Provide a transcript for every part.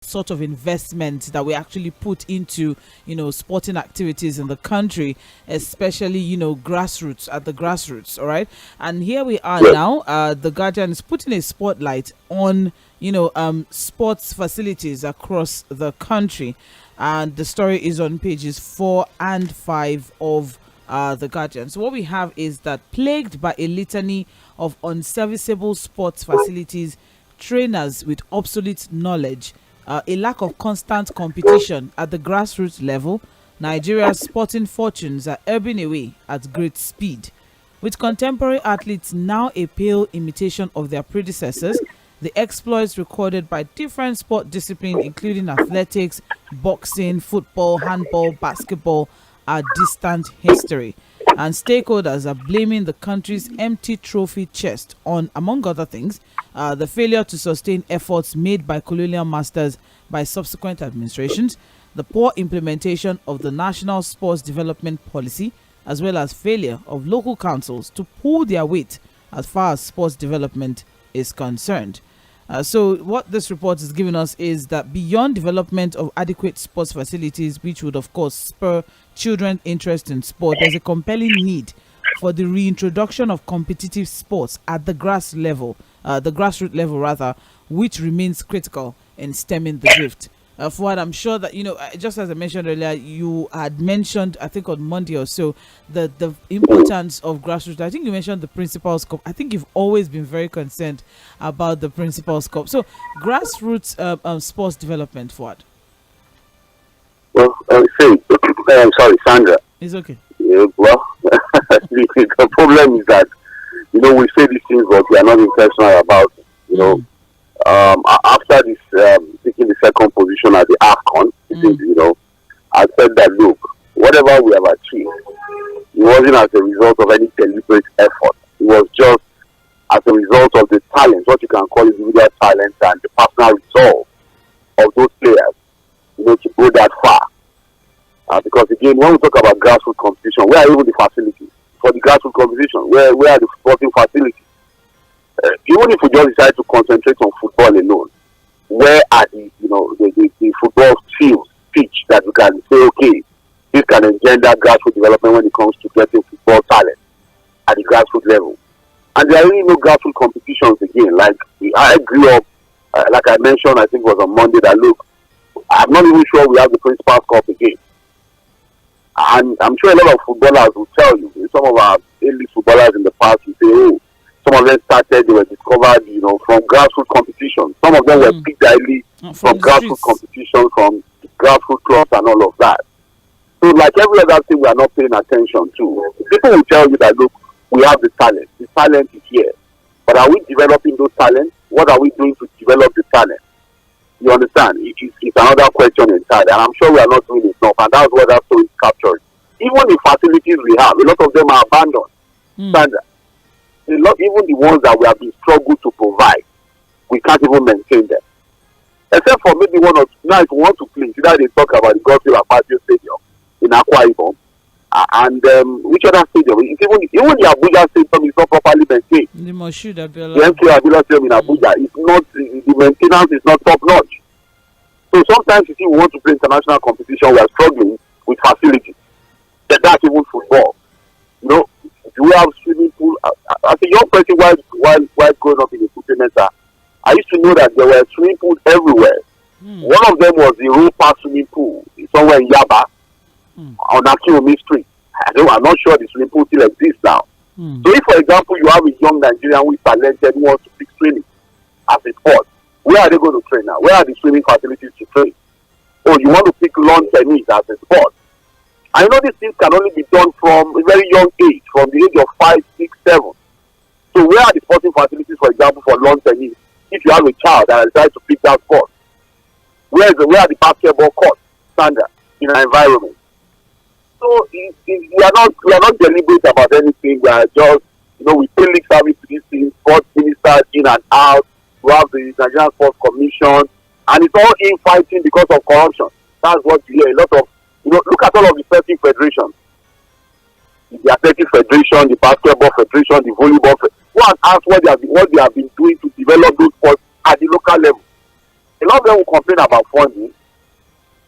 sort of investment that we actually put into, sporting activities in the country, especially, grassroots, at the grassroots. All right. And here we are now. The Guardian is putting a spotlight on, sports facilities across the country. And the story is on pages 4 and 5 of the Guardian. So what we have is that plagued by a litany of unserviceable sports facilities, trainers with obsolete knowledge, a lack of constant competition at the grassroots level, Nigeria's sporting fortunes are ebbing away at great speed. With contemporary athletes now a pale imitation of their predecessors, the exploits recorded by different sport disciplines, including athletics, boxing, football, handball, basketball, are distant history. And stakeholders are blaming the country's empty trophy chest on, among other things, the failure to sustain efforts made by colonial masters by subsequent administrations, the poor implementation of the National Sports Development Policy, as well as failure of local councils to pull their weight as far as sports development is concerned. So what this report is giving us is that beyond development of adequate sports facilities, which would of course spur children's interest in sport, there's a compelling need for the reintroduction of competitive sports at the grassroots level rather, which remains critical in stemming the drift. Fuad, I'm sure that, just as I mentioned earlier, you had mentioned, I think on Monday or so, the importance of grassroots. I think you mentioned the Principal's Cup. I think you've always been very concerned about the Principal's Cup. So, grassroots sports development, Fuad. Well, I'm sorry, Sandra. It's okay. Yeah, well, the problem is that, we say these things, but we are not intentional about it, after this taking the second position at the AFCON, I said that look, whatever we have achieved, it wasn't as a result of any deliberate effort. It was just as a result of the talent, what you can call individual talent, and the personal resolve of those players, to go that far. Because again, when we talk about grassroots competition, where are even the facilities for the grassroots competition? Where are the sporting facilities? Even if we just decide to concentrate on football alone, where are the football fields, pitch that we can say, okay, this can engender grassroots development when it comes to getting football talent at the grassroots level. And there are really no grassroots competitions again. Like I grew up, like I mentioned, I think it was on Monday, that look, I'm not even sure we have the Principal's Cup again. And I'm sure a lot of footballers will tell you, some of our elite footballers in the past will say, oh, some of them started, they were discovered, from grassroots competition. Some of them were picked early from grassroots competition, from grassroots clubs and all of that. So like every other thing we are not paying attention to, people will tell you that, look, we have the talent. The talent is here. But are we developing those talents? What are we doing to develop the talent? You understand? It's another question entirely. And I'm sure we are not doing enough. And that's what that story is capturing. Even the facilities we have, a lot of them are abandoned. Standard. Even the ones that we have been struggling to provide, we can't even maintain them. Except for maybe one or two. Now, if we want to play, today they talk about the Jᴏɪᴜ Aᴊɪṕ Stadium in Akwa-Ibom. And which other stadium? Even the Abuja Stadium is not properly maintained. The 𝗵 Stadium in Abuja is not, the maintenance is not top notch. So sometimes you see we want to play international competition, we are struggling with facilities. That's even football. Do we have swimming pool? As a young person, while growing up in the football center, I used to know that there were swimming pools everywhere. One of them was the Road Park swimming pool somewhere in Yaba on Akinomi Street. I'm not sure the swimming pool still exists now. So if, for example, you have a young Nigerian who is talented, who wants to pick swimming as a sport, where are they going to train now? Where are the swimming facilities to train? Oh, you want to pick lawn tennis as a sport? I know these things can only be done from a very young age, from the age of 5, 6, 7. So where are the sporting facilities, for example, for lawn tennis? If you have a child that decides to pick that sport, where are the basketball courts standard in our environment? So we are not deliberate about anything. We are just, we pay lip service to these things. Sports ministers in and out. We have the Nigerian Sports Commission, and it's all infighting because of corruption. That's what you hear. A lot of, look at all of the sporting federations. The athletic federation, the basketball federation, the volleyball federation. Go and ask what they have been doing to develop those sports at the local level. A lot of them will complain about funding.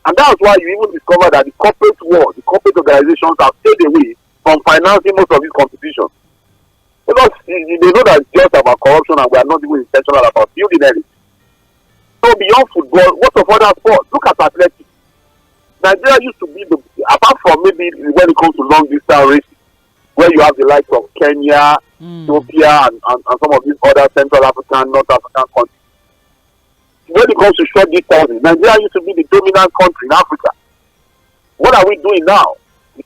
And that's why you even discover that the corporate world, the corporate organizations have stayed away from financing most of these competitions. Because they know that it's just about corruption and we are not even intentional about building anything. So beyond football, what of other sports? Look at athletics. Nigeria used to be apart from maybe when it comes to long distance races, where you have the likes of Kenya, Ethiopia, and some of these other Central African, North African countries. When it comes to short distances, Nigeria used to be the dominant country in Africa. What are we doing now?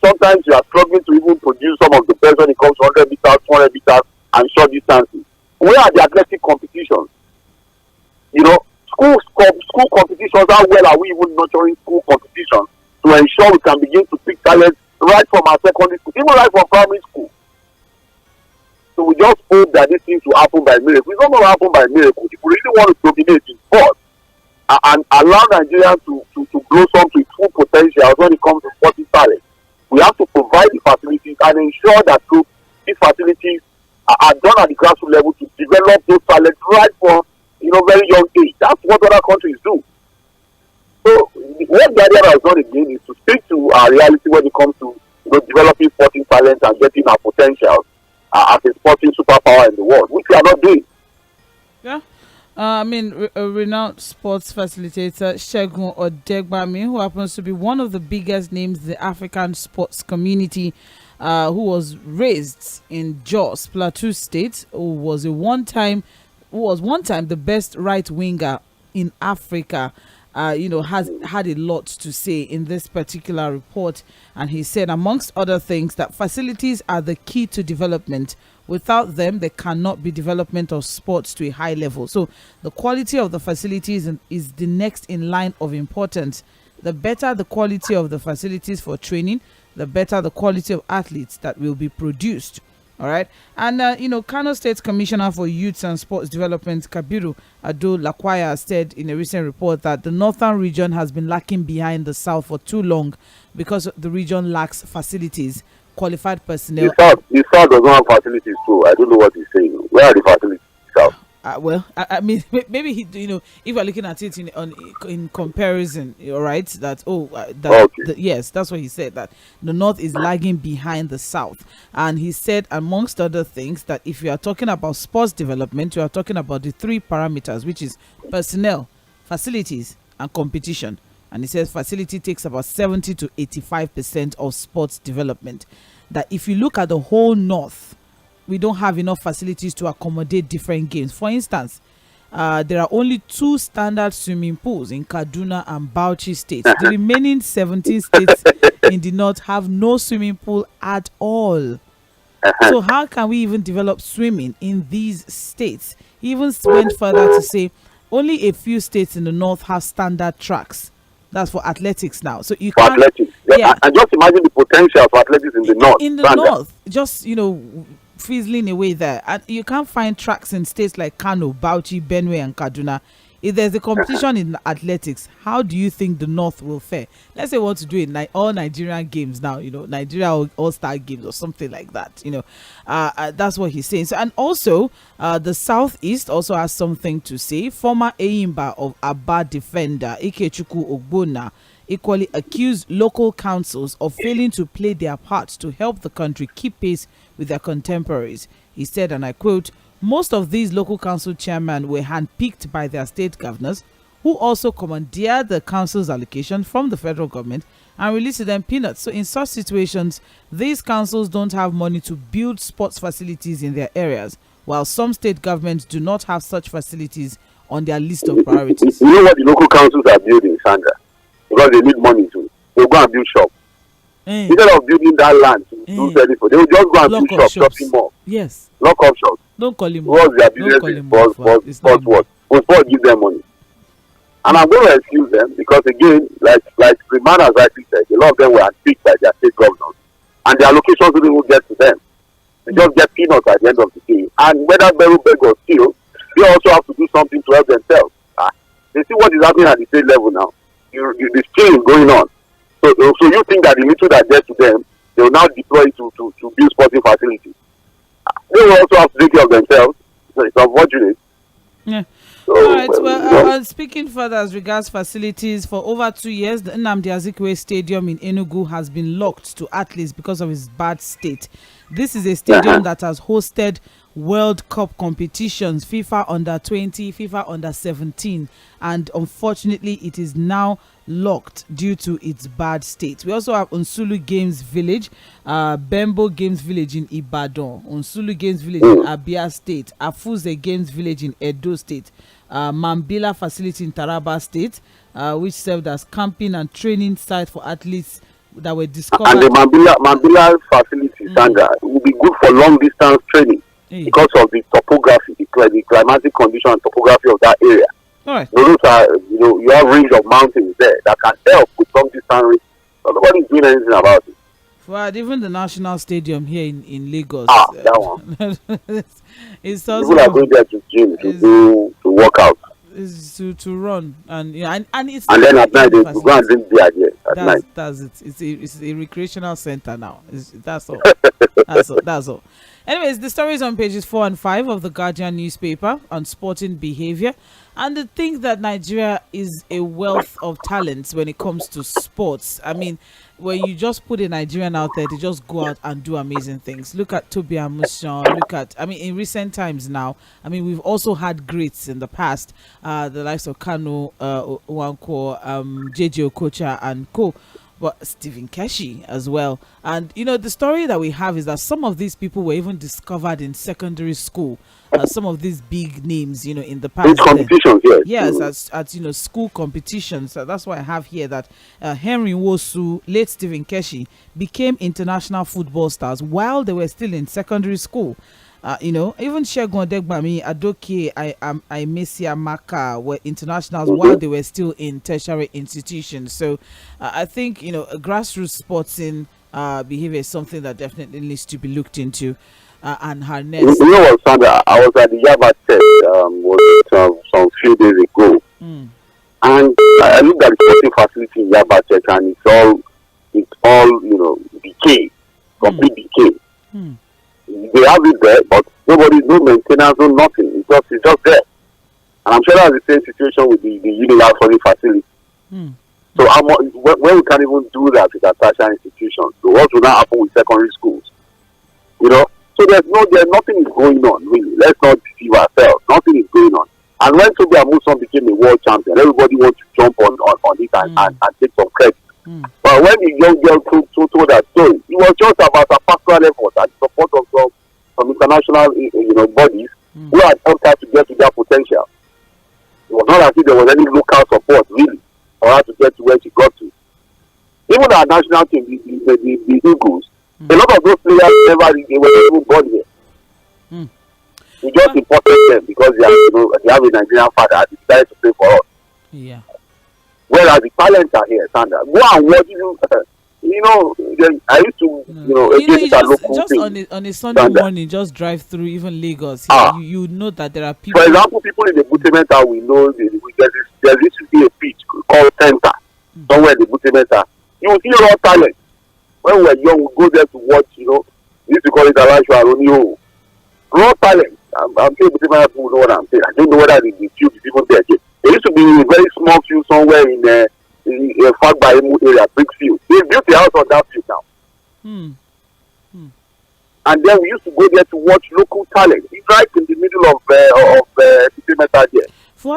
Sometimes you are struggling to even produce some of the best when it comes to 100 meters, 200 meters, and short distances. Where are the athletic competitions? You know, school competitions, how well are we even nurturing school competitions to ensure we can begin to pick talent right from our secondary school, even right from primary school? So we just hope that these things will happen by miracle. It's not going to happen by miracle. If we really want to dominate in sports and allow Nigeria to blossom to its full potential when it comes to sporting talent, we have to provide the facilities and ensure that these facilities are done at the grassroots level to develop those talents right from very young age. That's what other countries do. So what the idea has done again is to speak to our reality when it comes to developing sporting talent and getting our potential as a sporting superpower in the world, which we are not doing. Yeah. A renowned sports facilitator, Segun Odegbami, who happens to be one of the biggest names in the African sports community, who was raised in Jos, Plateau State, who was one time the best right winger in Africa. Has had a lot to say in this particular report, and he said, amongst other things, that facilities are the key to development. Without them, there cannot be development of sports to a high level. So the quality of the facilities is the next in line of importance. The better the quality of the facilities for training, the better the quality of athletes that will be produced. All right. And, Kano State Commissioner for Youth and Sports Development, Kabiru Ado-Lakwaya, said in a recent report that the northern region has been lacking behind the south for too long because the region lacks facilities, qualified personnel. The south does not have facilities too. I don't know what he's saying. Where are the facilities? South? Maybe if you're looking at it in comparison, all right, yes, that's what he said, that the north is lagging behind the south. And he said, amongst other things, that if you are talking about sports development, you are talking about the three parameters, which is personnel, facilities, and competition. And he says facility takes about 70 to 85% of sports development. That if you look at the whole north, we don't have enough facilities to accommodate different games. For instance, there are only 2 standard swimming pools in Kaduna and Bauchi states. The remaining 17 states in the north have no swimming pool at all. So how can we even develop swimming in these states? He even went further to say only a few states in the north have standard tracks. That's for athletics now. So you can't. Athletics. Yeah. And just imagine the potential for athletics in the north. In the north, just fizzling away there, and you can't find tracks in states like Kano, Bauchi, Benue, and Kaduna. If there's a competition in athletics, how do you think the north will fare? Let's say we want to do it all Nigerian games now, Nigeria all-star games or something like that. That's what he's saying. So, and also the southeast also has something to say. Former Eyimba of Aba defender Ikechukwu Ogbonna equally accused local councils of failing to play their part to help the country keep pace with their contemporaries. He said, and I quote, "Most of these local council chairmen were handpicked by their state governors, who also commandeered the council's allocation from the federal government and released to them peanuts. So in such situations, these councils don't have money to build sports facilities in their areas, while some state governments do not have such facilities on their list of priorities." You know what the local councils are building, Sandra? Because they need money too. They'll go and build shops. Instead of building that land to do anything, they will just go and build shops, shopping mall. Yes. Lock up shops. Don't call him. What's their business is sports what? Will sport give them money? And I'm going to excuse them because again, like the man has rightly said, a lot of them were handpicked by their state governors, and their allocations didn't even get to them. They just get peanuts at the end of the day. And whether Beru beg or steal, they also have to do something to help themselves. They see what is happening at the state level now. The stealing going on. So you think that the little that gets to them, they will now deploy to build sporting facilities. They will also have to take care of themselves. So it's unfortunate. Yeah. So, all right. Well, speaking further as regards facilities, for over 2 years, the Nnamdi Azikiwe Stadium in Enugu has been locked to athletes because of its bad state. This is a stadium that has hosted World Cup competitions, FIFA Under-20, FIFA Under-17, and unfortunately, it is now locked due to its bad state. We also have Onsulu Games Village, Bembo Games Village in Ibadan, Onsulu Games Village in Abia State, Afuze Games Village in Edo State, Mambila facility in Taraba State, which served as camping and training site for athletes that were discovered. And the Mambila facility, Sandra, will be good for long distance training because of the topography, the climatic condition and topography of that area. All right. Those are, you have range of mountains there that can help with long distance race. So nobody's doing anything about it. Well, even the National Stadium here in Lagos. That one. It's also people are going there to gym to work out. Is to run and it's and then at night they go and drink beer again at night. That's it. It's a recreational center now. That's all. That's all. Anyways, the story is on pages 4 and 5 of the Guardian newspaper on sporting behavior, and the thing that Nigeria is a wealth of talents when it comes to sports. I mean, when you just put a Nigerian out there, they just go out and do amazing things. Look at Tobia Mushan. In recent times now, we've also had greats in the past, the likes of Kano, Nwankwo, JJ Okocha and co. But Stephen Keshi as well. And the story that we have is that some of these people were even discovered in secondary school. Some of these big names, in the past. Competitions, yes, at school competitions. So that's why I have here that Henry Nwosu, late Stephen Keshi, became international football stars while they were still in secondary school. Even Segun Odegbami, Adoke, Mesia Maka were internationals while they were still in tertiary institutions. So I think, grassroots sporting behavior is something that definitely needs to be looked into and harnessed. You know what, Sandra? I was at the Yaba Tech some few days ago. And I looked at the sporting facility in Yaba Tech, and it's all decay, complete decay. They have it there, but no maintenance, no nothing. It's just there. And I'm sure that's the same situation with the universal facility. So when we can't even do that with our tertiary institutions, so what will now happen with secondary schools? So there's nothing is going on, really. Let's not deceive ourselves. Nothing is going on. And when Tobia Mushan became a world champion, everybody wants to jump on it and take some credit. But when the young girl told that story, it was just about a personal effort and support of some international bodies who had helped her to get to their potential. It was not as if there was any local support really for her to get to where she got to. Even our national team, the Eagles, a lot of those players they were even born here. We just imported them because they have a Nigerian father and they decided to play for us. Yeah. Whereas the talents are here, Sandra. Go and watch I used to, just on a Sunday morning, just drive through even Lagos. You know that there are people. For example, people in the Butemeta, we know there used to be a pitch called Center, somewhere in the Butemeta. You will see raw talent. When we were young, we go there to watch, we used to call it Alashu Aronio. Raw talent. I'm sure Butemeta people know what I'm saying. I don't know whether the field is even there again. There used to be a very small field somewhere in Fagba area, big field. They built a house on that field now. And then we used to go there to watch local talent. It's right in the middle of Butemeta there.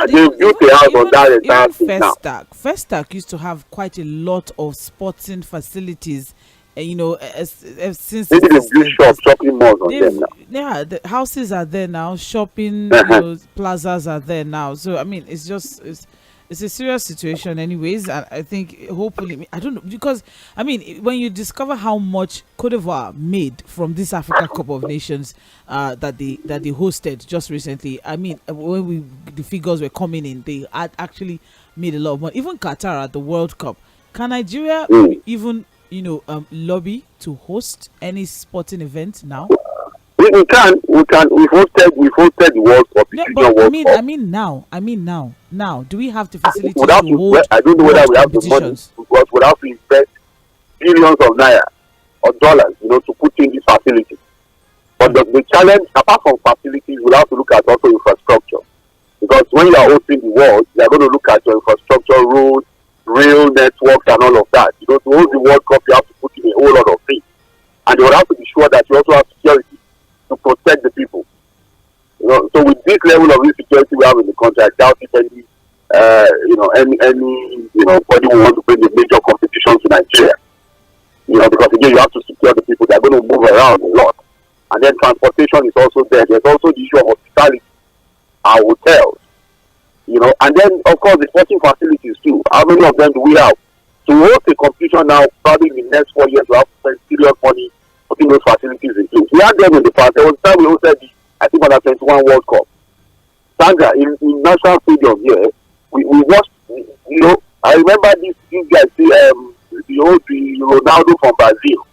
They built a house on that entire field now. Festac used to have quite a lot of sporting facilities. Since maybe they built shopping malls on them now. Yeah, the houses are there now, shopping plazas are there now. So it's a serious situation anyways, and I think hopefully, I don't know, because when you discover how much Cote d'Ivoire made from this Africa Cup of Nations that they hosted just recently, when the figures were coming in, they had actually made a lot of money. Even Qatar at the World Cup. Can Nigeria even lobby to host any sporting event now? We hosted the World Cup. Yeah, but I mean now. Do we have the facilities to hold? I don't know whether we have the money, because we have to invest billions of naira or dollars, to put in this facility. But the challenge, apart from facilities, we have to look at also infrastructure. The Because when you are hosting the world, they are going to look at your infrastructure, roads, rail networks, and all of that. You know, to hold the World Cup, you have to put in a whole lot of things. And you will have to be sure that you also have security to protect the people. You know, so with this level of insecurity we have in the country, I doubt if any, body will want to bring a major competition to Nigeria. You know, because again, you have to secure the people. They are going to move around a lot. And then transportation is also there. There's also the issue of hospitality, our hotels. You know, and then of course the sporting facilities too. How many of them do we have? To host a competition now, probably in the next 4 years, we have to spend serious money putting those facilities in place. We had them in the past. There was time we hosted the, I think, under 21 World Cup. Sandra, in National Stadium here, we watched, you know, I remember these guys, the Ronaldo from Brazil,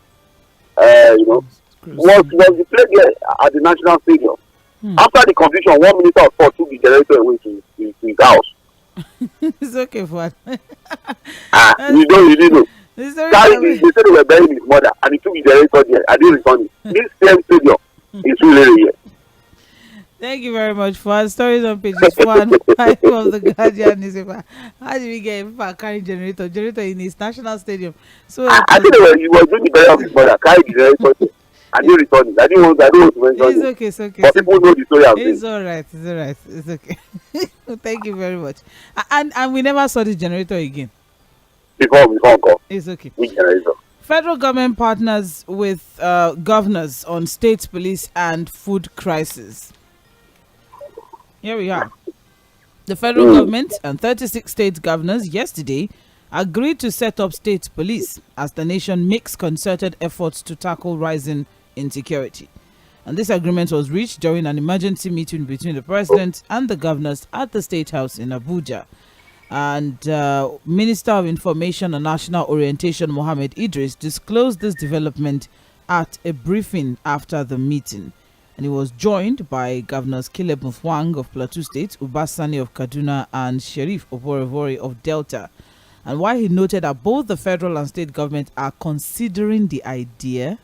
was played there at the National Stadium. After the competition, 1 Minister of Sport took the generator away to his house. It's okay for You don't know. They said they were burying his mother, and he took the generator there. I didn't return it. This same stadium is really here. Thank you very much for our stories on pages 4 and 5 of the Guardian newspaper. How did we get people carrying generator in his national stadium? So I think he was doing the burial of his mother, carrying the generator there. I didn't return it. I don't want to mention it. It's okay. But people know the story. It's all right. It's okay. Thank you very much. And we never saw this generator again. Before go. It's okay. Which generator? Federal government partners with governors on state police and food crisis. Here we are. The federal government and 36 state governors yesterday agreed to set up state police as the nation makes concerted efforts to tackle rising insecurity. And this agreement was reached during an emergency meeting between the president and the governors at the State House in Abuja. And Minister of Information and National Orientation Mohammed Idris disclosed this development at a briefing after the meeting. And he was joined by Governors Caleb Mutfwang of Plateau State, Uba Sani of Kaduna, and Sheriff Oborevori of Delta. And while he noted that both the federal and state government are considering the idea,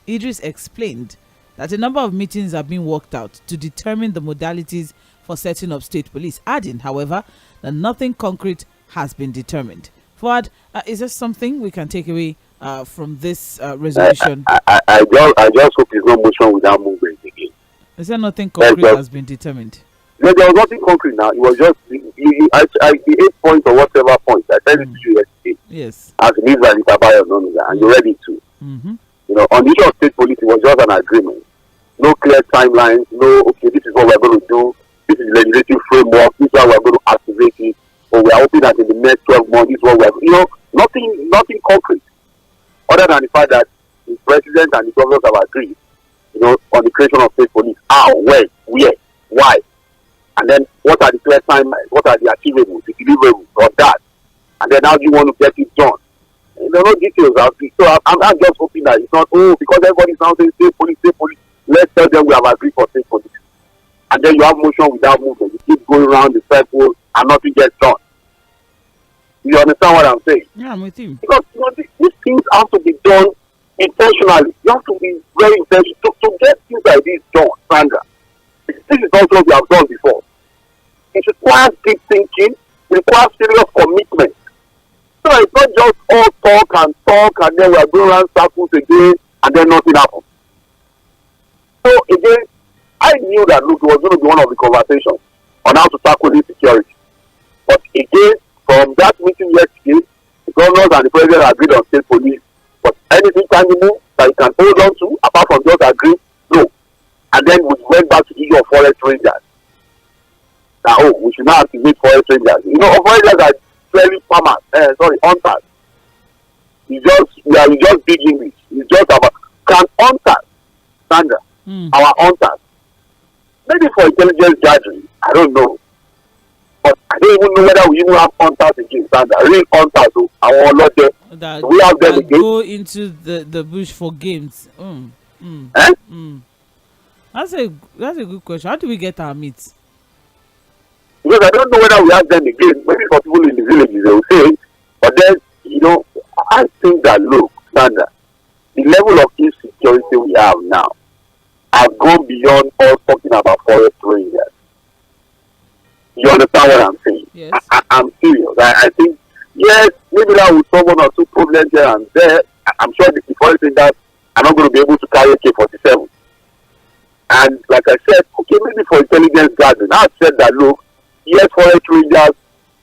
Idris explained that a number of meetings are being worked out to determine the modalities for setting up state police, adding, however, that nothing concrete has been determined. Fuad, is there something we can take away from this resolution? I just hope it's not motion without movement again. Is there nothing concrete has been determined? No, there was nothing concrete now. It was just the 8 points or whatever points. I said it to you yesterday. Yes. As it is by the and you're ready to. You know, on the issue of state police, it was just an agreement. No clear timelines, okay, this is what we're going to do. This is the legislative framework. This is how we're going to activate it. Or we are hoping that in the next 12 months, this is what we're, nothing concrete. Other than the fact that the president and the governors have agreed, on the creation of state police. How, when, where, why? And then what are the clear timelines? What are the achievables, the deliverables of that? And then how do you want to get it done? There are no details out there. So I'm just hoping that it's not, because everybody's now saying state police, let's tell them we have agreed for state police. And then you have motion without movement. You keep going around the circle and nothing gets done. You understand what I'm saying? Yeah, I'm with you. Because these things have to be done intentionally. You have to be very intentional to get things like this done, Sandra. This is also what we have done before. It requires deep thinking, it requires serious commitment. So it's not just all talk and then we are going around circles again and then nothing happens. So again, I knew that it was going to be one of the conversations on how to tackle insecurity. But again, from that meeting yesterday, the governors and the president agreed on state police. But anything tangible that you can hold on to, apart from just agree, no. And then we went back to the issue of forest rangers. Now, we should not activate forest rangers. Forest rangers are clearly hunters. We just big English. It's just about, can hunters, Sandra, our hunters, maybe for intelligence gathering, I don't know. But I don't even know whether we even have hunters again, Sandra. Real hunters, our lot there. We have them again. Go into the bush for games. That's a good question. How do we get our meat? Because I don't know whether we have them again. Maybe for people in the villages they will say, but then I think that look, Sandra, the level of insecurity we have now has gone beyond us talking about forest rangers. think, yes, maybe that will solve one or two problems here and there. I'm sure the foreign traders are not going to be able to carry AK-47. And like I said, okay, maybe for intelligence gathering, I said that, look, yes, forest rangers,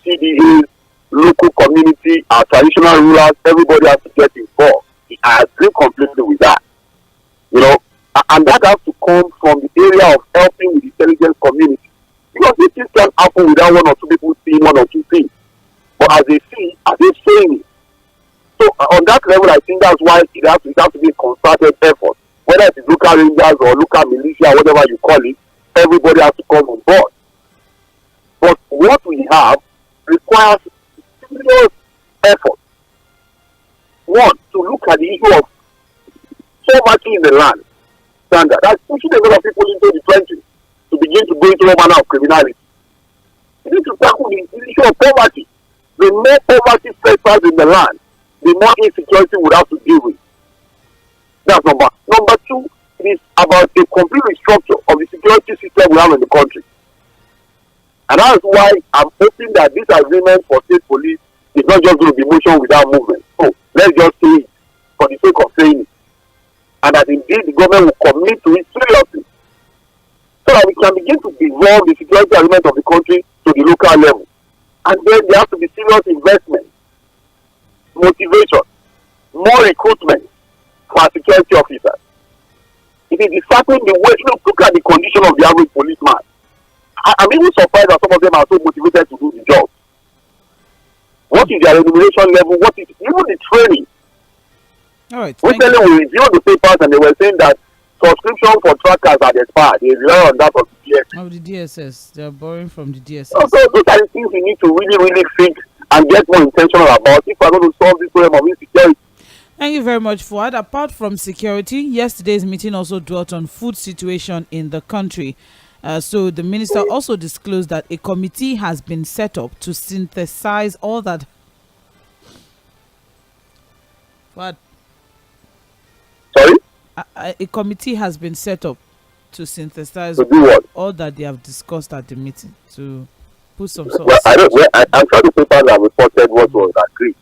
CDAs, local community, our traditional rulers, everybody has to get involved. I agree completely with that. You know, and that has to come from the area of helping with the intelligence community. Because these things can happen without one or two people seeing one or two things. But as they see, are they saying it? So on that level, I think that's why it has to be a concerted effort. Whether it's local rangers or local militia, whatever you call it, everybody has to come on board. But what we have requires serious effort. One, to look at the issue of poverty in the land. Standard. That's pushing a lot of people into the trenches to begin to go into all manner of criminality. We need to tackle the issue of poverty. The more poverty spreads in the land, the more insecurity we have to deal with. That's number. Number two, it is about a complete restructure of the security system we have in the country. And that is why I'm hoping that this agreement for state police is not just going to be motion without movement. So let's just say it for the sake of saying it. And that indeed the government will commit to it seriously. So that we can begin to devolve the security element of the country to the local level. And then there has to be serious investment, motivation, more recruitment for our security officers. It is disheartening the way, look at the condition of the average policeman. I'm even surprised that some of them are so motivated to do the job. What is their remuneration level? What is even the training? All right. Recently, we reviewed the papers and they were saying that subscription for trackers are expired. They rely on that of the DSS. Oh, the DSS. They are borrowing from the DSS. So those are the things we need to really think and get more intentional about if we're going to solve this problem of insecurity. Thank you very much, Fuad. Apart from security, yesterday's meeting also dwelt on food situation in the country. So the minister also disclosed that a committee has been set up to synthesize all that. What? Sorry? A committee has been set up to synthesize all that they have discussed at the meeting to put some sort. Well, I'm sure the papers have reported what was agreed.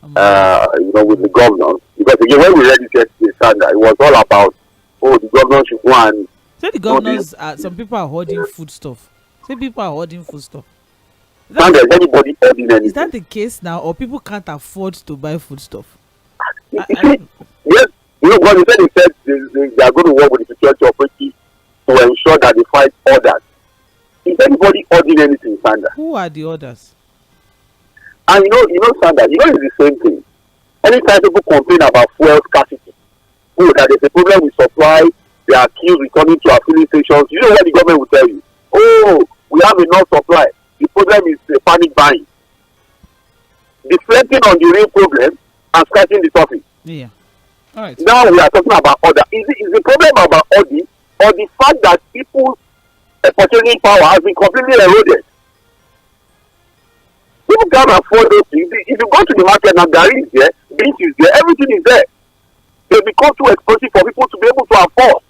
With the governors, because again, when we read it yesterday, Sandra, it was all about, the governors should go and. Say the governors, some people are hoarding foodstuff. Say people are hoarding foodstuff. Sandra, is anybody hoarding anything? Is that the case now, or people can't afford to buy foodstuff? Yes, because they said they are going to work with the security operatives to ensure that they fight orders. Is anybody hoarding anything, Sandra? Who are the others? And Sandra, it's the same thing. Anytime people complain about fuel scarcity, that there's a problem with supply, they are accused returning to our filling stations. You know what the government will tell you? We have enough supply. The problem is panic buying. Deflecting on the real problem and scratching the surface. Yeah. All right. Now we are talking about order. Is the problem about order or the fact that people's purchasing power has been completely eroded? People can't afford those things. If you go to the market now, garri is there, beans is there, everything is there. They become too expensive for people to be able to afford.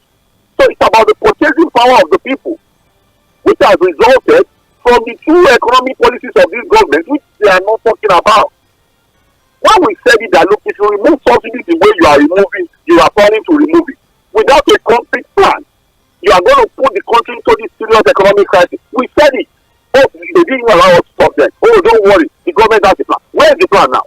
So it's about the purchasing power of the people, which has resulted from the true economic policies of this government, which they are not talking about. When we said it, that look, if you remove subsidies the way you are planning to remove it, without a complete plan, you are going to put the country into this serious economic crisis. We said it. They didn't allow us to stop them. Don't worry, the government has a plan. Where is the plan now?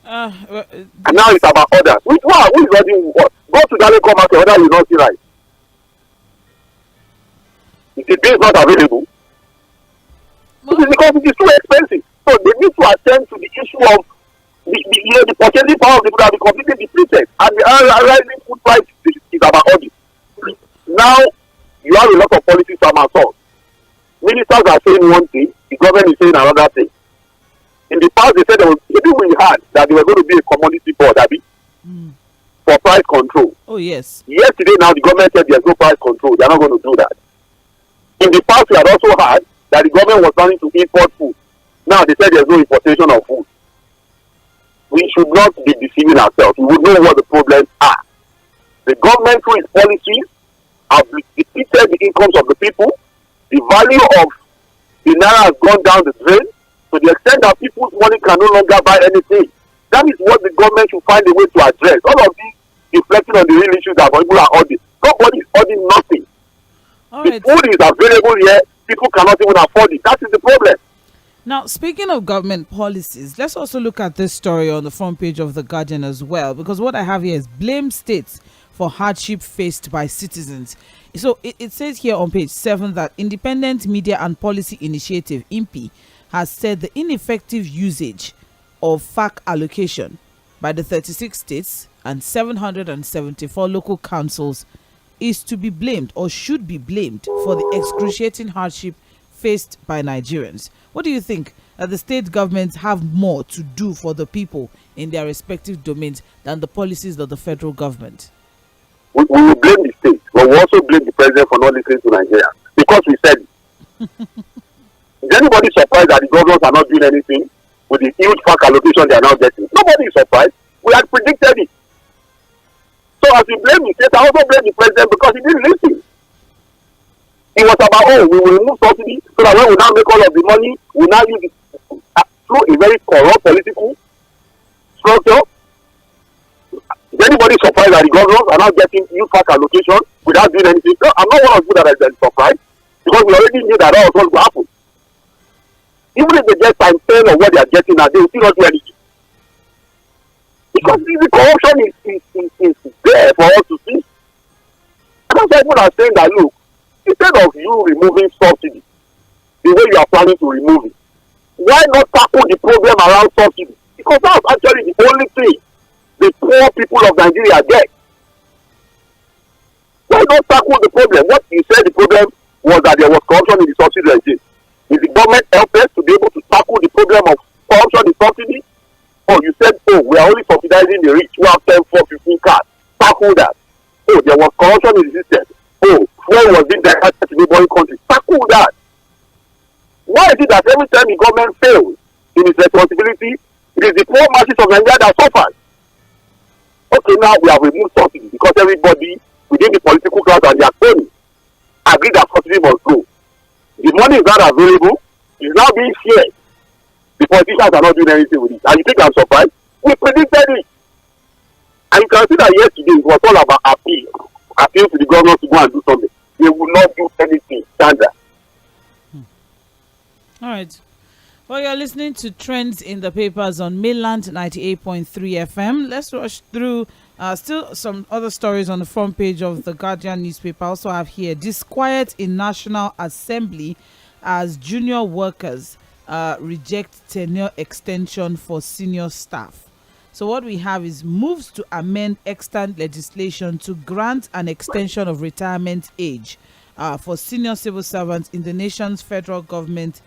And now it's about others. Which one? Who is ordering what? Go to the local market, whether you don't see right. If the bill is not available, it is because it is too expensive. So they need to attend to the issue of the purchasing power of the people that be completely depleted. And the rising food price is about audit. Now, you have a lot of policies from our source. Ministers are saying one thing, the government is saying another thing. In the past, they said we had that there were going to be a commodity board, for price control. Oh, yes. Yesterday, now the government said there's no price control. They're not going to do that. In the past, we had also had that the government was planning to import food. Now they said there's no importation of food. We should not be deceiving ourselves. We would know what the problems are. The government, through its policies, have depleted the incomes of the people. The value of the naira has gone down the drain. to the extent that people's money can no longer buy anything. That is what the government should find a way to address. All of these reflecting on the real issues that people are hoarding. Nobody is hoarding nothing. The food is available here. People cannot even afford it. That is the problem. Now, speaking of government policies, let's also look at this story on the front page of The Guardian as well, because what I have here is blame states for hardship faced by citizens. So it says here on page 7 that Independent Media and Policy Initiative, IMPI, has said the ineffective usage of FAC allocation by the 36 states and 774 local councils is to be blamed or should be blamed for the excruciating hardship faced by Nigerians. What do you think? That the state governments have more to do for the people in their respective domains than the policies of the federal government? We will blame the state, but we also blame the president for not listening to Nigeria because we said it. Is anybody surprised that the governors are not doing anything with the huge FAC allocation they are now getting? Nobody is surprised. We had predicted it. So as we blame the state, I also blame the president because he didn't listen. It was about, we will remove subsidy so that when we now make all of the money, we now use it through a very corrupt political structure. Is anybody surprised that the governors are now getting huge FAC allocation without doing anything? No, I'm not one of you that is surprised because we already knew that was going to happen. Even if they get time 10 of what they are getting now, they will still not do anything. Because the corruption is there for us to see. And that's why people are saying that, look, instead of you removing subsidy, the way you are planning to remove it, why not tackle the problem around subsidy? Because that's actually the only thing the poor people of Nigeria get. Why not tackle the problem? What you said the problem was that there was corruption in the subsidy regime. Is the government help us to be able to tackle the problem of corruption in subsidy? Or you said, we are only subsidizing the rich who have 10, 4, 15 cars. Tackle that. There was corruption in the system. Fuel was being diverted to neighboring countries. Tackle that. Why is it that every time the government fails in its responsibility, it is the poor masses of Nigeria that suffers? Okay, now we have removed subsidy because everybody within the political class and their cronies agree that subsidy must go. The money is not available. It is now being shared. The politicians are not doing anything with it. And you think I'm surprised? We predicted it. And you can see that yesterday it was all about appeal. Appeal to the government to go and do something. They will not do anything. Standard. All right. Well, you're listening to Trends in the Papers on Mainland 98.3 FM. Let's rush through still some other stories on the front page of the Guardian newspaper. I also have here disquiet in National Assembly as junior workers reject tenure extension for senior staff. So what we have is moves to amend extant legislation to grant an extension of retirement age for senior civil servants in the nation's federal government,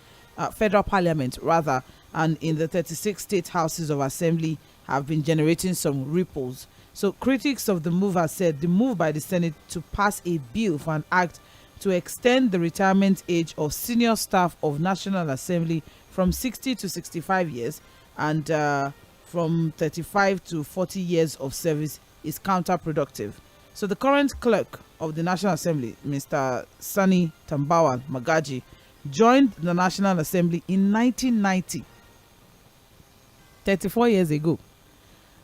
federal parliament rather, and in the 36 state houses of assembly have been generating some ripples. So critics of the move have said the move by the Senate to pass a bill for an act to extend the retirement age of senior staff of National Assembly from 60 to 65 years and from 35 to 40 years of service is counterproductive. So the current clerk of the National Assembly, Mr. Sani Tambawa Magaji, joined the National Assembly in 1990, 34 years ago,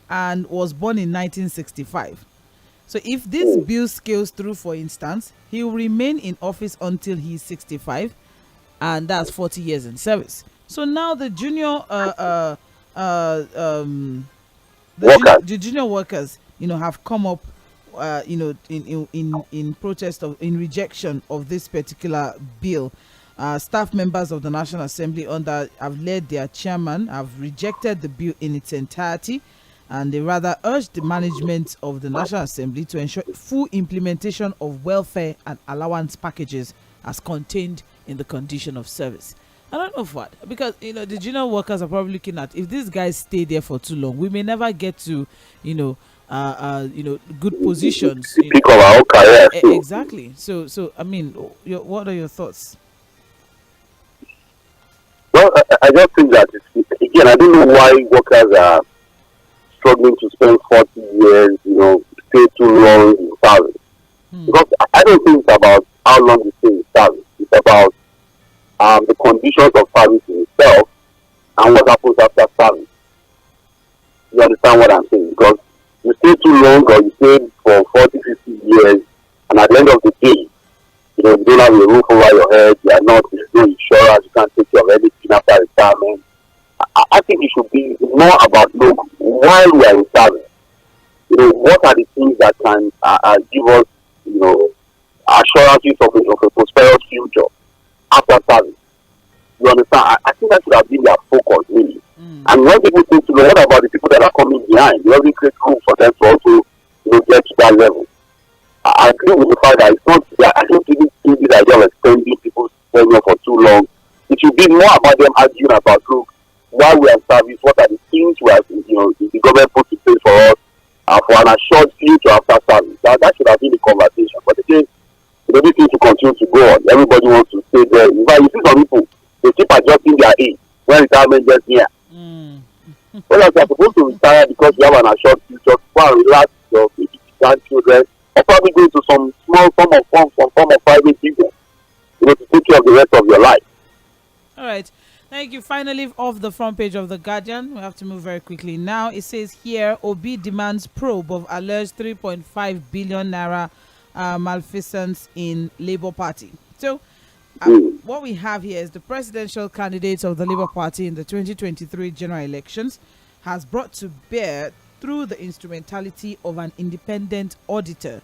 and was born in 1965. So if this bill scales through, for instance, he will remain in office until he's 65, and that's 40 years in service. So now the junior the junior workers, have come up, in protest in rejection of this particular bill. Staff members of the National Assembly have led their chairman have rejected the bill in its entirety, and they rather urged the management of the National Assembly to ensure full implementation of welfare and allowance packages as contained in the condition of service. I don't know what, because the junior workers are probably looking at, if these guys stay there for too long, we may never get to good positions. Peak of our career. Exactly. So I mean, what are your thoughts? Well, I just think that again, I don't know why workers are struggling to spend 40 years, stay too long in service. Because I don't think it's about how long you stay in service. It's about the conditions of service in itself and what happens after service. You understand what I'm saying? Because you stay too long or you stay for 40, 50 years, and at the end of the day, you don't have a roof over your head, you are not, there's no insurance, you can't take care of anything after retirement. I think it should be more about, look, while we are in service, what are the things that can give us, assurances of a prosperous future after service. You understand? I think that should have been their focus, really. And when people think to know, what about the people that are coming behind? You only create room for them to also get to that level. I agree with the fact that it's not, I don't really think the idea of extending people's tenure for too long. It should be more about them arguing about, look, while we are in service, what are the things we have, the government put in place for us for an assured future after service. That should have been the conversation. But again, these things to continue to go on. Everybody wants to stay there. In fact, you see some people, they keep adjusting their age when retirement gets near. Well, as you are supposed to retire because you have an assured future, go and relax your grandchildren, or probably go to some small form of private business, to take care of the rest of your life. All right. Thank you. Finally, off the front page of The Guardian, we have to move very quickly now. It says here, Obi demands probe of alleged 3.5 billion naira malfeasance in Labour Party. So, what we have here is the presidential candidate of the Labour Party in the 2023 general elections has brought to bear, through the instrumentality of an independent auditor,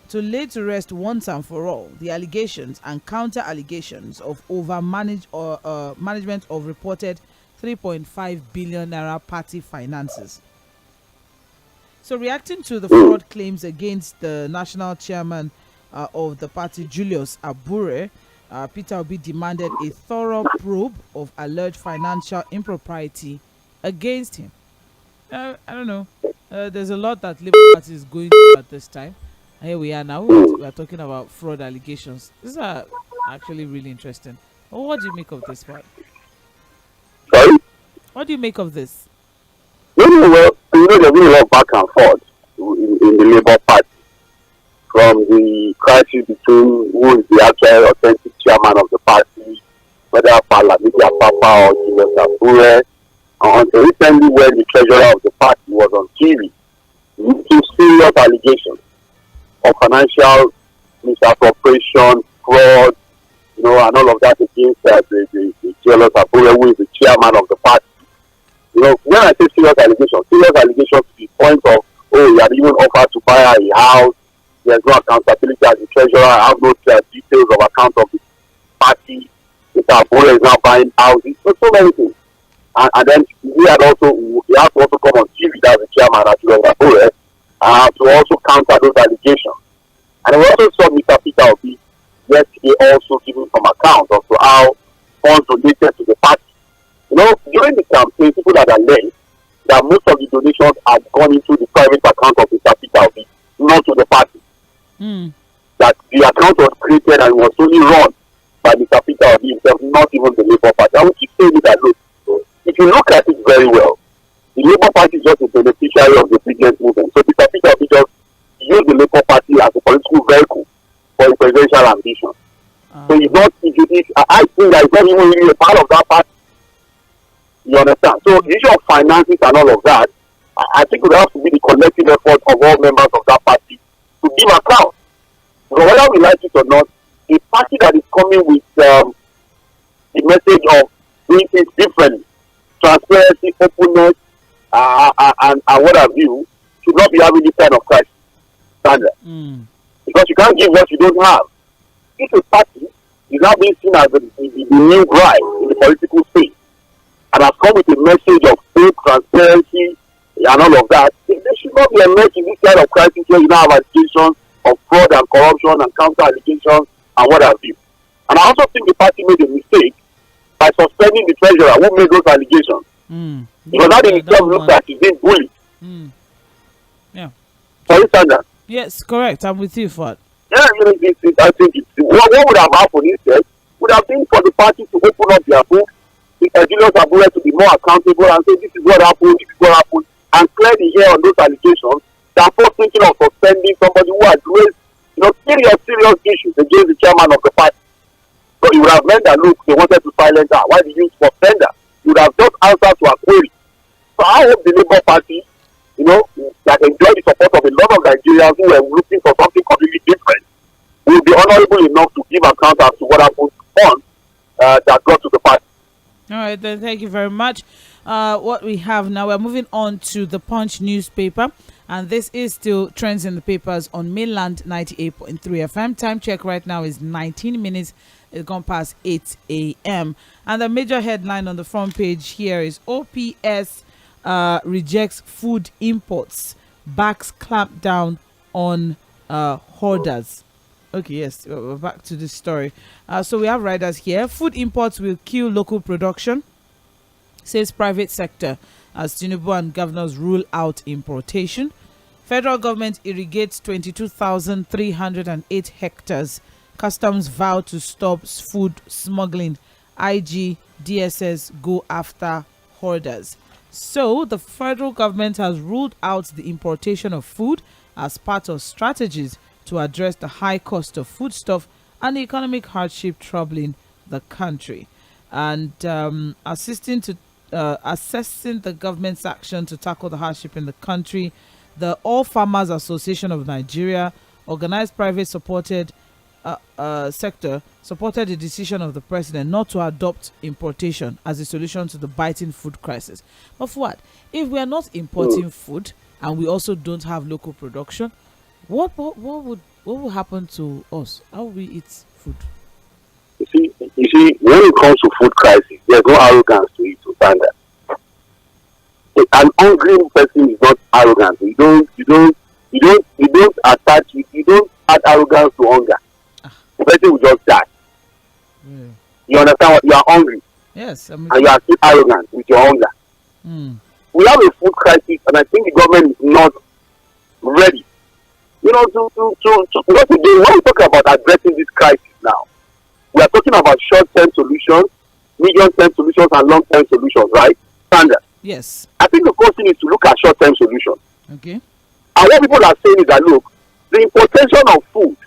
to lay to rest once and for all the allegations and counter allegations of management of reported 3.5 billion naira party finances. So, reacting to the fraud claims against the national chairman of the party, Julius Abure, Peter Obi demanded a thorough probe of alleged financial impropriety against him. I don't know. There's a lot that Labour Party is going through at this time. Here we are now. We are talking about fraud allegations. These are actually really interesting. Well, what do you make of this part? Sorry? What do you make of this? Well, there's been a lot of back and forth in the Labour Party. From the crisis between who is the actual authentic chairman of the party, whether Palamidi Papa or Julius Abure, until recently when the treasurer of the party was on TV, making serious allegations of financial misappropriation, fraud, and all of that against the Julius Abure, who is the chairman of the party. When I say serious allegations to the point of, you had even offered to buy a house. There's no accountability as the treasurer. I have no details of account of the party. Mr. Abure is now buying houses. So many things. And then he had to also come on TV as the chairman at Abure to also counter those allegations. And we also saw Mr. Peter Obi yesterday also giving some account of how funds related to the party. During the campaign, people had alleged that most of the donations had gone into the private account of Mr. Peter Obi, not to the party. That the account was created and was only run by Mr. Peter Obi himself, not even the Labour Party. I will keep saying that, look, if you look at it very well, the Labour Party is just a beneficiary of the business movement. So Mr. Peter Obi just used the Labour Party as a political vehicle for his presidential ambition. So he's not, I think that he's not even really a part of that party. You understand? So the issue of finances and all of that, I think it would have to be the collective effort of all members of that party to give account. Because whether we like it or not, a party that is coming with the message of doing things differently, transparency, openness, and what have you, should not be having this kind of crisis standard. Because you can't give what you don't have. If a party is now being seen as the new guy in the political space and has come with a message of faith, transparency, and all of that, there should not be a mess in this kind of crisis where you now have allegations of fraud and corruption and counter allegations and what have you. And I also think the party made a mistake by suspending the treasurer who made those allegations. Because that in itself looks like he's being bullied. Yeah. For instance. Yes, correct. I'm with you, Ford. Yeah, I think what would have happened instead would have been for the party to open up their book, Mr. Julius Abure to be more accountable and say this is what happened, and clear the air on those allegations, than first thinking of suspending somebody who had raised serious issues against the chairman of the party. So it would have meant that, look, they wanted to silence her. Why did you suspend her? You should have just answered to our query. So I hope the Labour Party, that enjoy the support of a lot of Nigerians who were looking for something completely different, will be honorable enough to give account as to what happened on that got to the party. All right, then. Thank you very much. What we have now, we're moving on to the Punch newspaper, and this is still trends in the papers on mainland 98.3 FM. Time check right now is 19 minutes. It's gone past 8 a.m. And the major headline on the front page here is OPS rejects food imports, backs clampdown on hoarders. Okay, yes, we're back to this story. So we have riders here. Food imports will kill local production, says private sector, as Tinubu and governors rule out importation. Federal government irrigates 22,308 hectares. Customs vow to stop food smuggling. IG, DSS go after hoarders. So the federal government has ruled out the importation of food as part of strategies to address the high cost of foodstuff and the economic hardship troubling the country. And assessing the government's action to tackle the hardship in the country, the All Farmers Association of Nigeria, organized private supported sector, supported the decision of the president not to adopt importation as a solution to the biting food crisis. But for what? If we are not importing food and we also don't have local production, what will happen to us? How will we eat food? You see, when it comes to food crisis, there's no arrogance to it, to stand there. An hungry person is not arrogant. You don't add arrogance to hunger. The person will just die. Yeah. You understand what? You are hungry. Yes. And you are still arrogant with your hunger. We have a food crisis, and I think the government is not ready. Because again, when we talk about addressing this crisis now, we are talking about short-term solutions, medium-term solutions, and long-term solutions, right? Standard. Yes. I think the first thing is to look at short-term solutions. Okay. And what people are saying is that, look, the importation of food,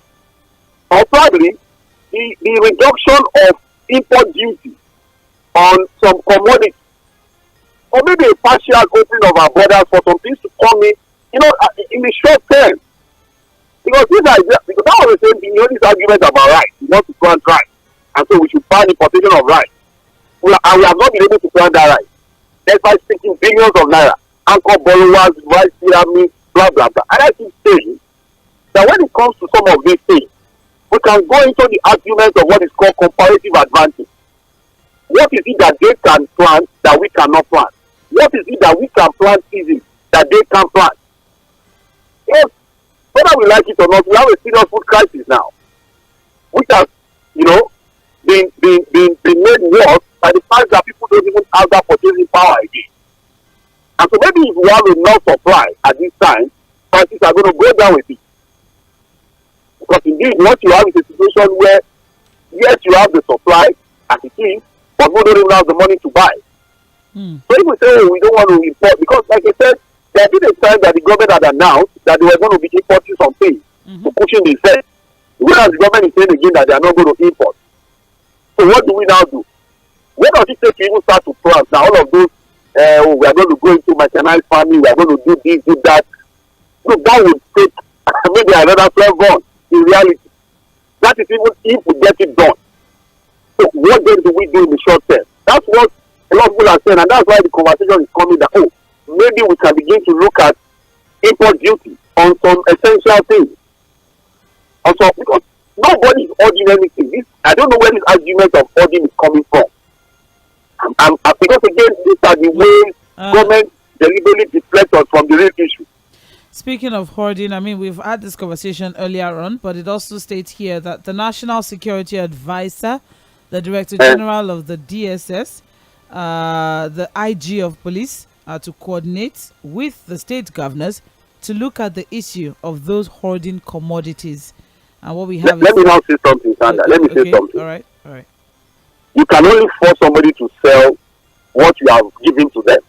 or probably the reduction of import duty on some commodities, or maybe a partial opening of our borders for some things to come in the short term. Because that was the same thing, this argument about rice. We want to plant rice, and so we should ban importation of rice. We have not been able to plant that rice. Despite speaking billions of naira, anchor borrowers, rice pyramids, blah blah blah. And I keep saying that when it comes to some of these things, we can go into the argument of what is called comparative advantage. What is it that they can plant that we cannot plant? What is it that we can plant easily that they can plant? Yes, whether we like it or not, we have a serious food crisis now, which has, been made worse by the fact that people don't even have that purchasing power again. And so maybe if we have enough supply at this time, prices are going to go down with it. Because indeed, what you have is a situation where, yes, you have the supply as it is, but we don't even have the money to buy. So if we say we don't want to import, because like I said, there did a time that the government had announced that they were going to be importing some things to pushing the set. Whereas the government is saying again that they are not going to import. So what do we now do? When does it take to even start to plant? Now all of those, we are going to go into mechanized farming, we are going to do this, do that. So that would take maybe another 12 months in reality. That is even if we get it done. So what then do we do in the short term? That's what a lot of people are saying, and that's why the conversation is coming that, maybe we can begin to look at import duty on some essential things. Also, because nobody is hoarding anything. I don't know where this argument of hoarding is coming from. Because again, these are the ways government deliberately deflects us from the real issue. Speaking of hoarding, we've had this conversation earlier on, but it also states here that the National Security Advisor, the Director General of the DSS, the IG of Police, to coordinate with the state governors to look at the issue of those hoarding commodities. And what we have let me now say something, Sandra. Let me say something. All right. You can only force somebody to sell what you have given to them.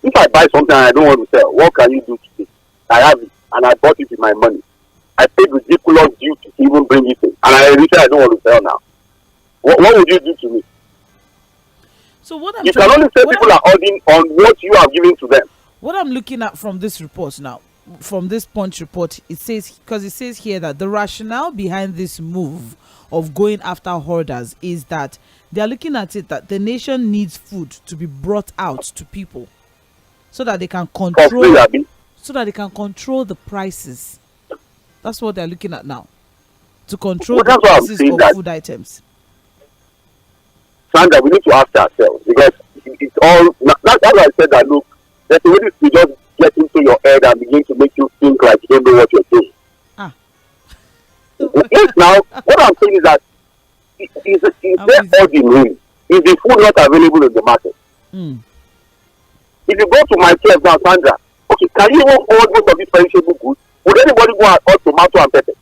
If I buy something and I don't want to sell, what can you do to me? I have it and I bought it with my money. I paid ridiculous duty to even bring it in, and I don't want to sell now. What would you do to me? So what I'm You can only say people are holding on what you are giving to them. What I'm looking at from this report now, from this Punch report, it says, because it says here that the rationale behind this move of going after hoarders is that they are looking at it that the nation needs food to be brought out to people so that they can control the prices. That's what they're looking at now, to control the prices of food items. Sandra, we need to ask ourselves, because it's all. That's why I said that. Look, there's a way to just get into your head and begin to make you think like you don't know what you're doing. Yes, now what I'm saying is that is there hoarding really? Is the food not available in the market? If you go to my shelf now, Sandra, okay, can you even hold most of these perishable goods? Would anybody go and order tomato and pepper?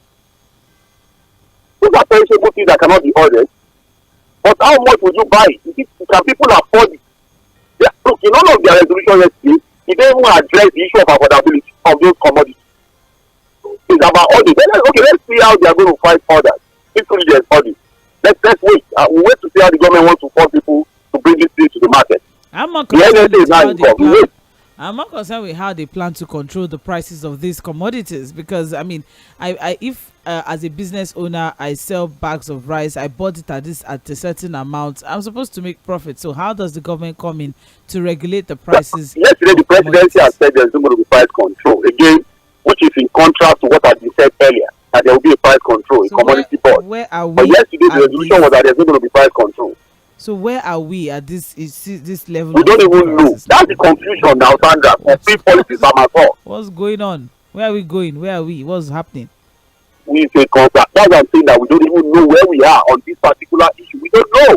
Those are perishable things that cannot be ordered. But how much would you buy? Can people afford it? Look, in all of their resolution yesterday, they don't even address the issue of affordability of those commodities. It's about audit. Okay, let's see how they are going to fight others. If truly there's audit. Let's wait. We'll wait to see how the government wants to force people to bring this thing to the market. I'm not concerned with how they plan to control the prices of these commodities, because I mean, if as a business owner I sell bags of rice, I bought it at a certain amount, I'm supposed to make profit. So how does the government come in to regulate the prices? Yesterday the presidency has said there's going to be price control again, which is in contrast to what had been said earlier, that there will be a price control in commodity board. Where are we? But yesterday the resolution was that there's going to be price control. So where are we at this level? We don't even know. That's the confusion now, Sandra. Complete policies are my fault. What's going on? Where are we going? Where are we? What's happening? We say contract. That's what I'm saying, that we don't even know where we are on this particular issue. We don't know.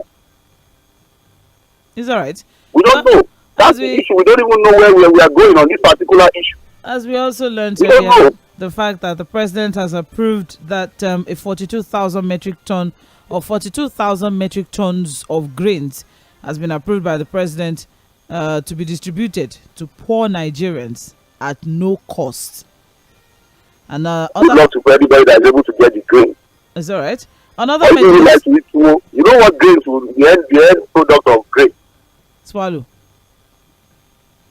It's all right. We don't know. That's the issue. We don't even know where we are going on this particular issue. As we also learned earlier, the fact that the president has approved that a 42,000 metric ton or 42,000 metric tons of grains has been approved by the president to be distributed to poor Nigerians at no cost. And good luck to everybody that is able to get the grain. Is all right. Another you know what grains will the end product of grain? Swallow.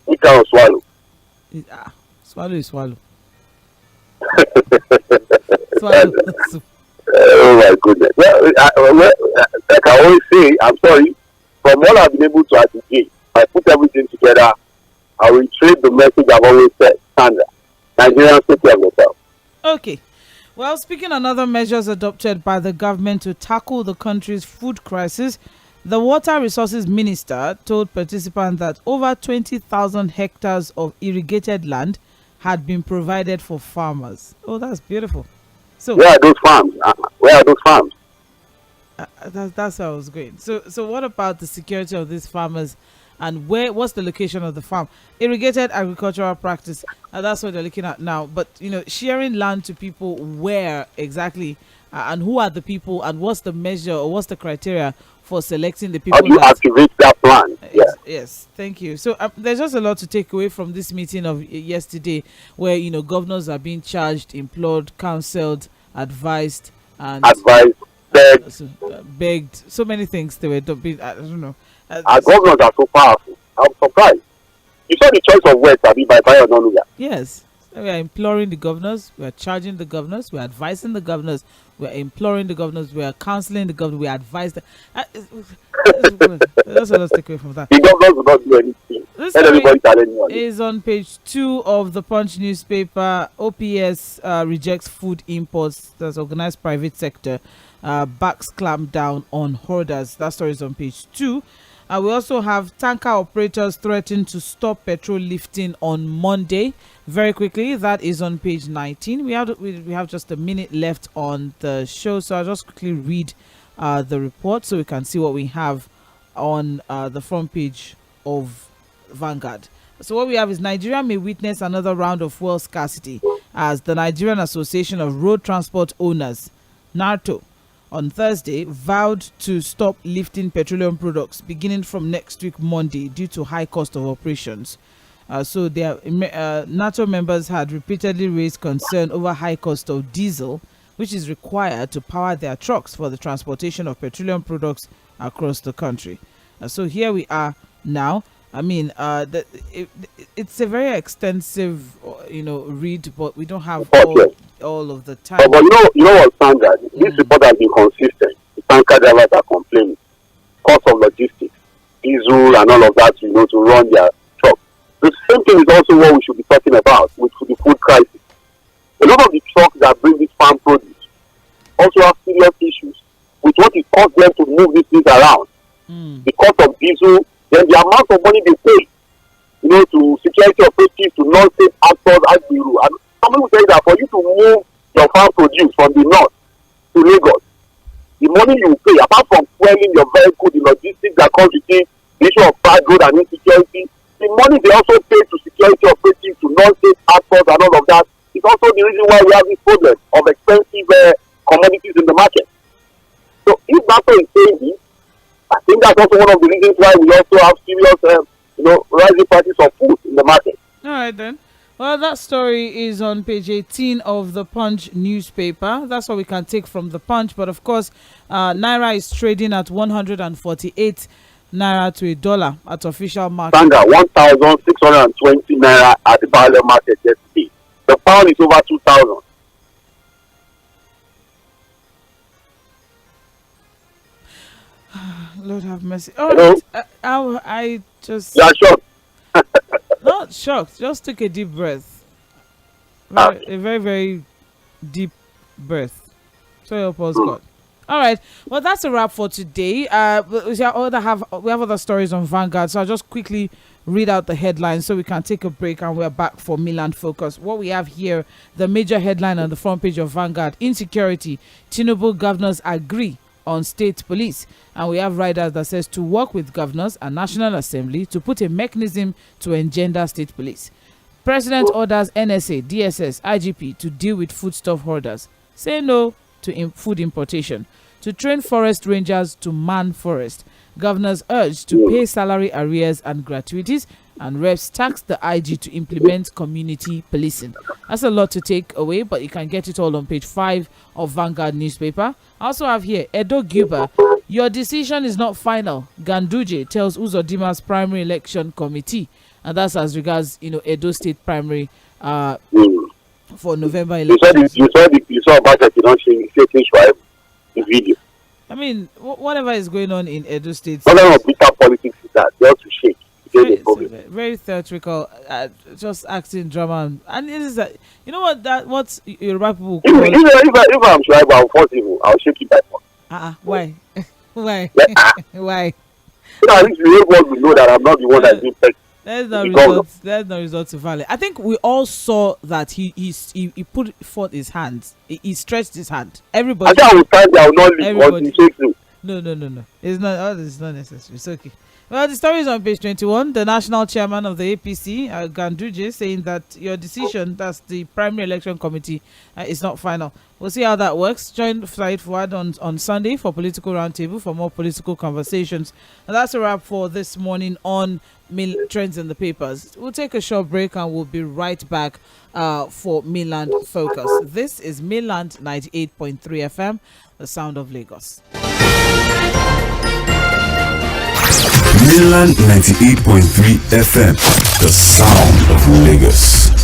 Which kind of swallow? Swallow is swallow. Swallow. Oh my goodness. Well, like I always say, I'm sorry, from what I've been able to ascertain, I put everything together, I will reiterate the message I've always said, Sandra. Nigerians, take care of yourself. Okay. Well, speaking on other measures adopted by the government to tackle the country's food crisis, the Water Resources Minister told participants that over 20,000 hectares of irrigated land had been provided for farmers. Oh, that's beautiful. So where are those farms? Where are those farms? That's how I was going. So what about the security of these farmers, and what's the location of the farm? Irrigated agricultural practice. That's what they're looking at now. But sharing land to people, where exactly, and who are the people, and what's the measure or what's the criteria for selecting the people? How do you activate that plan? Yes, thank you. So there's just a lot to take away from this meeting of yesterday, where governors are being charged, implored, counseled, advised, and begged. So many things they were being. I don't know. Our governors are so powerful. I'm surprised. You saw the choice of words by Bayo Onanuga. Yes. We are imploring the governors, we are charging the governors, we are advising the governors, we are imploring the governors, we are counseling the governors, we are advising. That's what let's take away from that. The governors will not do anything. This everybody tell anyone. Is on page 2 of the Punch newspaper. OPS rejects food imports. That's organized private sector. Backs clampdown on hoarders. That story is on page 2. We also have tanker operators threatened to stop petrol lifting on Monday. Very quickly, that is on page 19. We have just a minute left on the show, so I'll just quickly read the report so we can see what we have on the front page of Vanguard. So what we have is Nigeria may witness another round of fuel scarcity as the Nigerian Association of Road Transport Owners, NARTO, on Thursday vowed to stop lifting petroleum products beginning from next week Monday due to high cost of operations. So their NATO members had repeatedly raised concern over high cost of diesel, which is required to power their trucks for the transportation of petroleum products across the country. So here we are now. I mean, it's a very extensive, read, but we don't have all of the time. But you know what, Sandra? This report has been consistent. The tanker drivers are complaining. Cost of logistics, diesel, and all of that, to run their truck. The same thing is also what we should be talking about with the food crisis. A lot of the trucks that bring this farm produce also have serious issues with what it costs them to move these things around. The cost of diesel, then the amount of money they pay, to security operatives, to non-state actors, and some people say that for you to move your farm produce from the north to Lagos, the money you pay, apart from fueling your vehicle, the logistics that comes with it, the issue of bad road and insecurity, the money they also pay to security operatives, to non-state actors, and all of that, is also the reason why we have this problem of expensive commodities in the market. So if that's what is saying this, I think that's also one of the reasons why we also have serious, rising prices of food in the market. All right then. Well, that story is on page 18 of the Punch newspaper. That's what we can take from the Punch. But of course, Naira is trading at 148 Naira to a dollar at official market. Standard 1,620 Naira at the parallel market yesterday. The pound is over 2,000. Lord have mercy. Oh, I just... You are shocked? Not shocked. Just took a deep breath. A very, very deep breath. So help us God. All right. Well, that's a wrap for today. We have other stories on Vanguard, so I'll just quickly read out the headlines so we can take a break and we're back for Milan Focus. What we have here, the major headline on the front page of Vanguard: insecurity. Tinubu governors agree on state police. And we have riders that says to work with governors and National Assembly to put a mechanism to engender state police. President orders NSA, DSS, IGP to deal with foodstuff hoarders. Say no to food importation. To train forest rangers to man forest. Governors urged to pay salary arrears and gratuities, and reps tax the IG to implement community policing. That's a lot to take away, but you can get it all on page 5 of Vanguard newspaper. I also have here, Edo Guba, your decision is not final. Ganduje tells Uzodima's primary election committee. And that's as regards, Edo State primary for November elections. You saw about that, the video. I mean, whatever is going on in Edo State. What kind of bitter politics is that? They ought to shake. Very theatrical, just acting drama, and it is that what Yoruba people call. If I'm sure I'll force him, I'll shake it back. Why? Why? Why? At least the world will know that I'm not the one that's being pegged. There's no result to violence. I think we all saw that he put forth his hands. He stretched his hand. Everybody. I think I will stand there. I will not leave until he shakes you. No. It's not. All this is not necessary. It's okay. Well, the story is on page 21. The national chairman of the APC, Ganduje, saying that your decision, that's the primary election committee, is not final. We'll see how that works. Join Said Fuad on Sunday for Political Roundtable for more political conversations. And that's a wrap for this morning on Trends in the Papers. We'll take a short break and we'll be right back for Mainland Focus. This is Mainland 98.3 FM, the sound of Lagos. Mainland 98.3 FM, the sound of Lagos.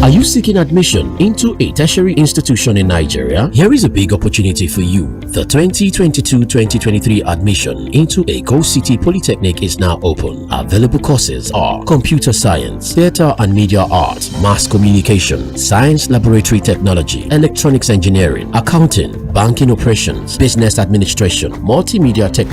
Are you seeking admission into a tertiary institution in Nigeria? Here is a big opportunity for you. The 2022-2023 admission into Eko City Polytechnic is now open. Available courses are Computer Science, Theatre and Media Arts, Mass Communication, Science Laboratory Technology, Electronics Engineering, Accounting, Banking Operations, Business Administration, Multimedia Technology,